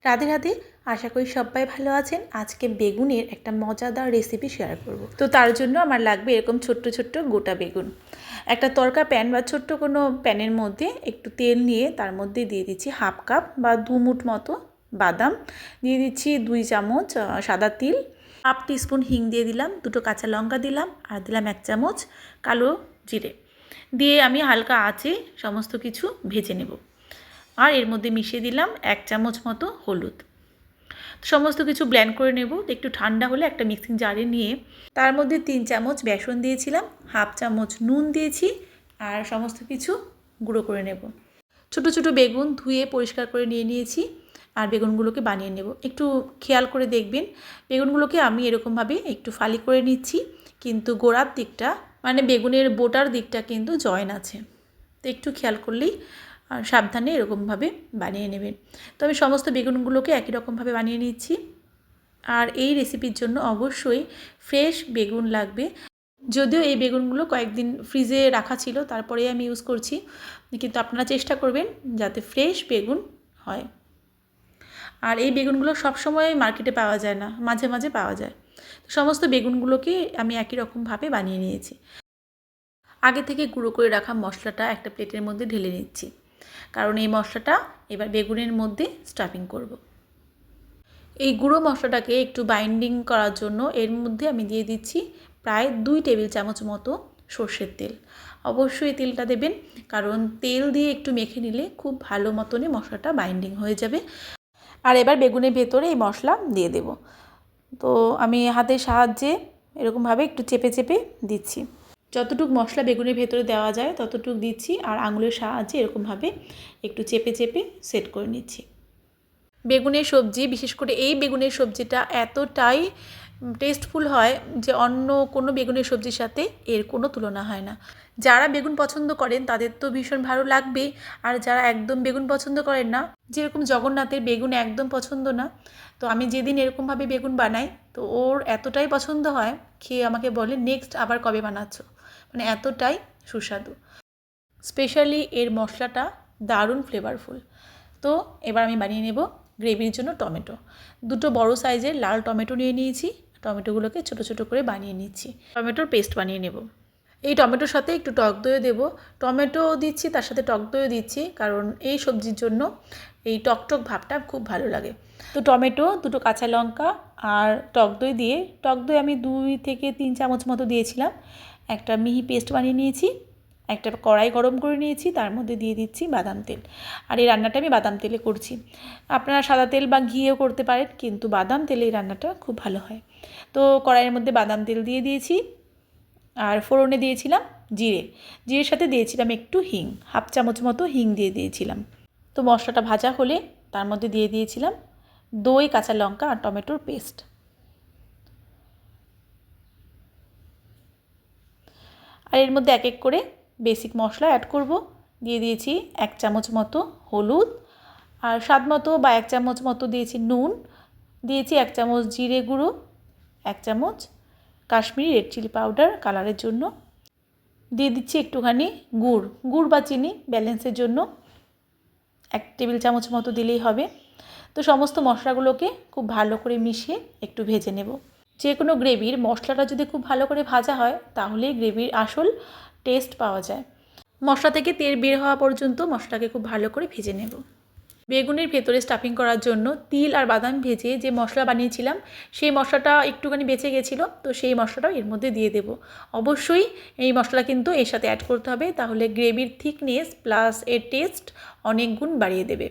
রাধে রাধে, আশা করি সবাই ভালো আছেন। আজকে বেগুনের একটা মজাদার রেসিপি শেয়ার করব। তো তার জন্য আমার লাগবে এরকম ছোট্ট ছোট্ট গোটা বেগুন। একটা তরকা প্যান বা ছোট্ট কোনো প্যানের মধ্যে একটু তেল নিয়ে তার মধ্যে দিয়ে দিচ্ছি হাফ কাপ বা 2 মুঠ মতো বাদাম, দিয়ে দিচ্ছি 2 চামচ সাদা তিল, হাফ টিস্পুন হিং দিয়ে দিলাম, 2টো কাঁচা লঙ্কা দিলাম, আর দিলাম 1 চামচ কালো জিরে দিয়ে আমি হালকা আঁচে সমস্ত কিছু ভেজে নেব। আর এর মধ্যে মিশিয়ে দিলাম 1 চামচ মতো হলুদ। সমস্ত কিছু ব্লেন্ড করে নেব। একটু ঠান্ডা হলে একটা মিক্সিং জারে নিয়ে তার মধ্যে 3 চামচ বেসন দিয়েছিলাম, হাফ চামচ নুন দিয়েছি, আর সমস্ত কিছু গুঁড়ো করে নেব। ছোট ছোট বেগুন ধুয়ে পরিষ্কার করে নিয়ে নিয়েছি, আর বেগুনগুলোকে বানিয়ে নেব। একটু খেয়াল করে দেখবেন, বেগুনগুলোকে আমি এরকমভাবে একটু ফালি করে নিচ্ছি, কিন্তু গোড়ার দিকটা মানে বেগুনের বোটার দিকটা কিন্তু জয়েন আছে, তো একটু খেয়াল করলেই আর সাবধানে এরকমভাবে বানিয়ে নেবেন। তো আমি সমস্ত বেগুনগুলোকে একই রকমভাবে বানিয়ে নিচ্ছি। আর এই রেসিপির জন্য অবশ্যই ফ্রেশ বেগুন লাগবে। যদিও এই বেগুনগুলো কয়েকদিন ফ্রিজে রাখা ছিল, তারপরে আমি ইউজ করছি, কিন্তু আপনারা চেষ্টা করবেন যাতে ফ্রেশ বেগুন হয়। আর এই বেগুনগুলো সবসময় মার্কেটে পাওয়া যায় না, মাঝে মাঝে পাওয়া যায়। সমস্ত বেগুনগুলোকে আমি একই রকমভাবে বানিয়ে নিয়েছি। আগে থেকে গুঁড়ো করে রাখা মশলাটা একটা প্লেটের মধ্যে ঢেলে নিচ্ছি, কারণ এই মশলাটা এবার বেগুনের মধ্যে স্টাফিং করব। এই গুঁড়ো মশলাটাকে একটু বাইন্ডিং করার জন্য এর মধ্যে আমি দিয়ে দিচ্ছি প্রায় 2 টেবিল চামচ মতো সর্ষের তেল। অবশ্যই তেলটা দেবেন, কারণ তেল দিয়ে একটু মেখে নিলে খুব ভালো মতনই মশলাটা বাইন্ডিং হয়ে যাবে। আর এবার বেগুনের ভেতরে এই মশলা দিয়ে দেব। তো আমি হাতের সাহায্যে এরকমভাবে একটু চেপে চেপে দিচ্ছি। যতটুকু মশলা বেগুনের ভেতরে দেওয়া যায় ততটুকু দিচ্ছি, আর আঙুলের সাহায্যে এরকমভাবে একটু চেপে চেপে সেট করে নিচ্ছি। বেগুনের সবজি, বিশেষ করে এই বেগুনের সবজিটা এতটাই টেস্টফুল হয় যে অন্য কোনো বেগুনের সবজির সাথে এর কোনো তুলনা হয় না। যারা বেগুন পছন্দ করেন তাদের তো ভীষণ ভালো লাগবেই, আর যারা একদম বেগুন পছন্দ করেন না, যেরকম জগন্নাথের বেগুন একদম পছন্দ না, তো আমি যেদিন এরকমভাবে বেগুন বানাই তো ওর এতটাই পছন্দ হয়, খেয়ে আমাকে বলে নেক্সট আবার কবে বানাচ্ছ, মানে এতটাই সুস্বাদু। স্পেশালি এর মশলাটা দারুণ ফ্লেভারফুল। তো এবার আমি বানিয়ে নেব গ্রেভির জন্য টমেটো। 2টো বড় সাইজের লাল টমেটো নিয়ে নিয়েছি, টমেটোগুলোকে ছোট ছোট করে বানিয়ে নিচ্ছি। টমেটোর পেস্ট বানিয়ে নেব। এই টমেটোর সাথে একটু টক দইও দেবো। টমেটো দিচ্ছি, তার সাথে টক দইও দিচ্ছি, কারণ এই সবজির জন্য এই টকটক ভাবটা খুব ভালো লাগে। তো টমেটো, 2টো কাঁচা লঙ্কা আর টক দই দিয়ে, টক দই আমি 2 থেকে 3 চামচ মতো দিয়েছিলাম। একটা মিহি পেস্ট বানিয়ে নিয়েছি। একটা কড়াই গরম করে নিয়েছি, তার মধ্যে দিয়ে দিচ্ছি বাদাম তেল। আর এই রান্নাটা আমি বাদাম তেলে করছি। আপনারা সাদা তেল বা ঘিয়েও করতে পারেন, কিন্তু বাদাম তেলে এই রান্নাটা খুব ভালো হয়। তো কড়াইয়ের মধ্যে বাদাম তেল দিয়ে দিয়েছি, আর ফোড়নে দিয়েছিলাম জিরে। জিরের সাথে দিয়েছিলাম একটু হিং, হাফ চামচ মতো হিং দিয়ে দিয়েছিলাম। তো মশলাটা ভাজা হলে তার মধ্যে দিয়ে দিয়েছিলাম দই, কাঁচা লঙ্কা আর টমেটোর পেস্ট। আর এর মধ্যে এক এক করে বেসিক মশলা অ্যাড করব। দিয়ে দিয়েছি 1 চামচ মতো হলুদ, আর স্বাদ মতো বা 1 চামচ মতো দিয়েছি নুন, দিয়েছি 1 চামচ জিরে গুঁড়ো, 1 চামচ কাশ্মীরি রেড চিলি পাউডার কালারের জন্য, দিয়ে দিচ্ছি একটুখানি গুড় বা চিনি ব্যালেন্সের জন্য 1 টেবিল চামচ মতো দিলেই হবে। তো সমস্ত মশলাগুলোকে খুব ভালো করে মিশিয়ে একটু ভেজে নেব। যে কোনো গ্রেভির মশলাটা যদি খুব ভালো করে ভাজা হয় তাহলে গ্রেভির আসল টেস্ট পাওয়া যায়। মশলা থেকে তেল বের হওয়া পর্যন্ত মশলাকে খুব ভালো করে ভেজে নেব। বেগুনের ভেতরে স্টাফিং করার জন্য তিল আর বাদাম ভেজে যে মশলা বানিয়েছিলাম, সেই মশলাটা একটুখানি বেঁচে গেছিলো, তো সেই মশলাটাও এর মধ্যে দিয়ে দেব। অবশ্যই এই মশলা কিন্তু এর সাথে অ্যাড করতে হবে, তাহলে গ্রেভির থিকনেস প্লাস এর টেস্ট অনেক গুণ বাড়িয়ে দেবে।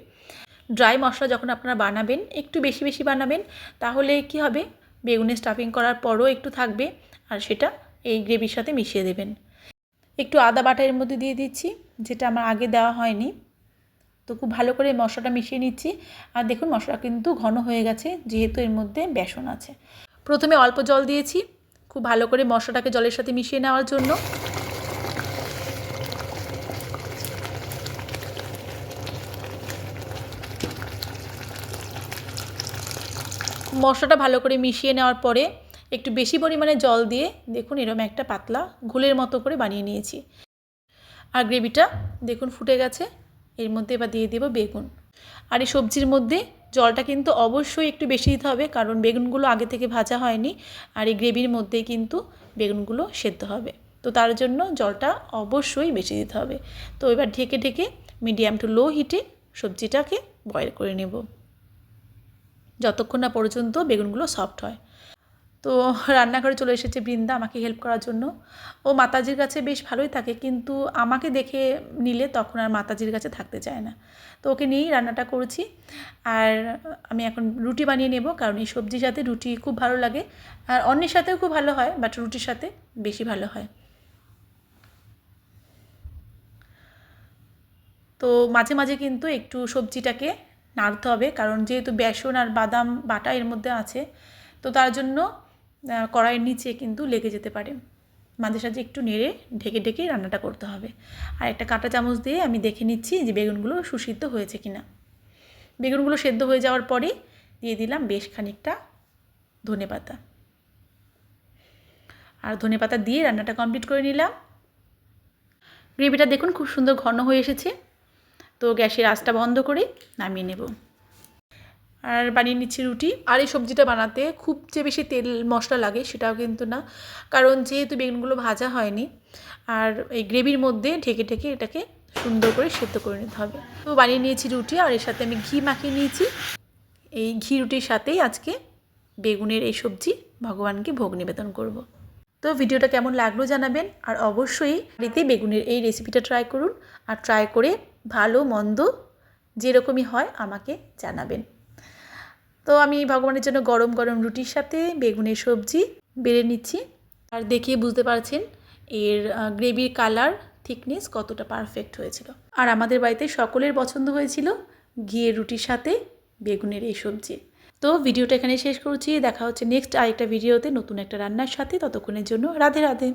ড্রাই মশলা যখন আপনারা বানাবেন একটু বেশি বেশি বানাবেন, তাহলে কি হবে, বেগুনে স্টাফিং করার পরও একটু থাকবে, আর সেটা এই গ্রেভির সাথে মিশিয়ে দেবেন। একটু আদা বাটা এর মধ্যে দিয়ে দিচ্ছি, যেটা আমার আগে দেওয়া হয়নি। তো খুব ভালো করে মশলাটা মিশিয়ে নিচ্ছি। আর দেখুন মশলা কিন্তু ঘন হয়ে গেছে, যেহেতু এর মধ্যে বেসন আছে। প্রথমে অল্প জল দিয়েছি খুব ভালো করে মশলাটাকে জলের সাথে মিশিয়ে নেওয়ার জন্য। মশলাটা ভালো করে মিশিয়ে নেওয়ার পরে একটু বেশি পরিমাণে জল দিয়ে দেখুন এরকম একটা পাতলা ঘোলের মতো করে বানিয়ে নিয়েছি। আর গ্রেভিটা দেখুন ফুটে গেছে। এর মধ্যে এবার দিয়ে দেব বেগুন। আর এই সবজির মধ্যে জলটা কিন্তু অবশ্যই একটু বেশি দিতে হবে, কারণ বেগুনগুলো আগে থেকে ভাজা হয়নি আর এই গ্রেভির মধ্যেই কিন্তু বেগুনগুলো সেদ্ধ হবে। তো তার জন্য জলটা অবশ্যই বেশি দিতে হবে। তো এবার ঢেকে ঢেকে মিডিয়াম টু লো হিটে সবজিটাকে বয়েল করে নেব যতক্ষণ না পর্যন্ত বেগুনগুলো সফট হয়। তো রান্নাঘরে চলে এসেছে বৃন্দা আমাকে হেল্প করার জন্য। ও মাতাজির কাছে বেশ ভালোই থাকে, কিন্তু আমাকে দেখে নিলে তখন আর মাতাজির কাছে থাকতে চায় না। তো ওকে নিয়েই রান্নাটা করেছি। আর আমি এখন রুটি বানিয়ে নেব, কারণ এই সবজির সাথে রুটি খুব ভালো লাগে। আর অন্যের সাথেও খুব ভালো হয়, বাট রুটির সাথে বেশি ভালো হয়। তো মাঝে মাঝে কিন্তু একটু সবজিটাকে নাড়তে হবে, কারণ যেহেতু বেসন আর বাদাম বাটা এর মধ্যে আছে, তো তার জন্য কড়াইয়ের নিচে কিন্তু লেগে যেতে পারে। মাঝে সাঝে একটু নেড়ে ঢেকে ঢেকে রান্নাটা করতে হবে। আর একটা কাঁটা চামচ দিয়ে আমি দেখে নিচ্ছি যে বেগুনগুলো সুসিদ্ধ হয়েছে কিনা। বেগুনগুলো সেদ্ধ হয়ে যাওয়ার পরে দিয়ে দিলাম বেশ খানিকটা ধনেপাতা। আর ধনেপাতা দিয়ে রান্নাটা কমপ্লিট করে নিলাম। গ্রেভিটা দেখুন খুব সুন্দর ঘন হয়ে এসেছে। তো গ্যাসের আঁচটা বন্ধ করে নামিয়ে নেব। আর বানিয়ে নিচ্ছি রুটি। আর এই সবজিটা বানাতে খুব যে বেশি তেল মশলা লাগে সেটাও কিন্তু না, কারণ যেহেতু বেগুনগুলো ভাজা হয়নি আর এই গ্রেভির মধ্যে ঢেকে ঢেকে এটাকে সুন্দর করে সেদ্ধ করে নিতে হবে। তো বানিয়ে নিয়েছি রুটি, আর এর সাথে আমি ঘি মাখিয়ে নিয়েছি। এই ঘি রুটির সাথেই আজকে বেগুনের এই সবজি ভগবানকে ভোগ নিবেদন করব। তো ভিডিওটা কেমন লাগলো জানাবেন, আর অবশ্যই বাড়িতে বেগুনের এই রেসিপিটা ট্রাই করুন। আর ট্রাই করে ভালো মন্দ যেরকমই হয় আমাকে জানাবেন। তো আমি ভগবানের জন্য গরম গরম রুটির সাথে বেগুনের সবজি বেড়ে নিচ্ছি। আর দেখিয়ে বুঝতে পারছেন এর গ্রেভির কালার থিকনেস কতটা পারফেক্ট হয়েছিল। আর আমাদের বাড়িতে সকলের পছন্দ হয়েছিল ঘিয়ের রুটির সাথে বেগুনের এই সবজি। তো ভিডিওটা এখানে শেষ করছি। দেখা হচ্ছে নেক্সট আরেকটা ভিডিওতে নতুন একটা রান্নার সাথে। ততক্ষণের জন্য রাধে রাধে।